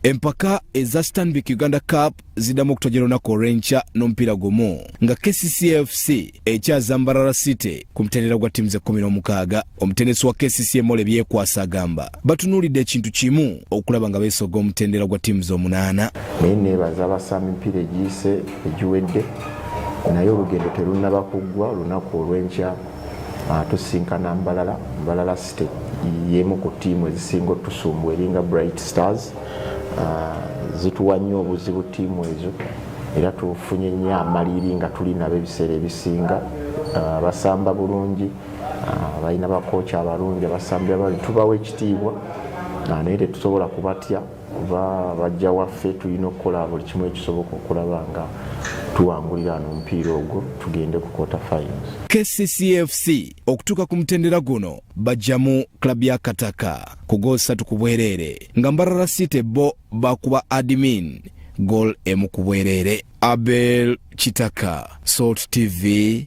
Empaka eza Stanbic Uganda Cup ziddamu okutojera olunaku olw'enkya n'omupiira gumu nga KCCA-FC ekyaza Mbarara City ku mutendera gwa ttiimu ze 16. Omutendesi wa KCCA Mole byekwasa agamba batunuulidde ekintu kimu okulaba nga beesoga omutendera gwa ttiimu ze 8. Naye neebaza abasamba emipiira egiyise egiwedde naye olugendo terunnaba kuggwa olunaku olw'enkya tusinkana Mbarara City y'emu ku ttiimu ezisinga otusumbu eringa Bright Stars. Zituwa nnyo obuzibu ttiimu ezo era tufunye nnyo amaliri nga tuli nabo ebiseera ebisinga. Basamba bulungi, balina bakooki abalungi, abasambi abalungi, tubawa ekitiibwa naye tetusobola kubatya kuba bajja waffe tulina okukola buli kimu ekisoboka okulaba nga tuwangulira omupiira ogwo tugende ku quarter finals. KCCA-FC okutuuka ku mutendera guno bajjamu klabu ya Kataka ku goal 3 ku bwereere nga Mbarara City bo bakuba admin goal 1 ku bwereere. Abel Kitaka, Salt TV.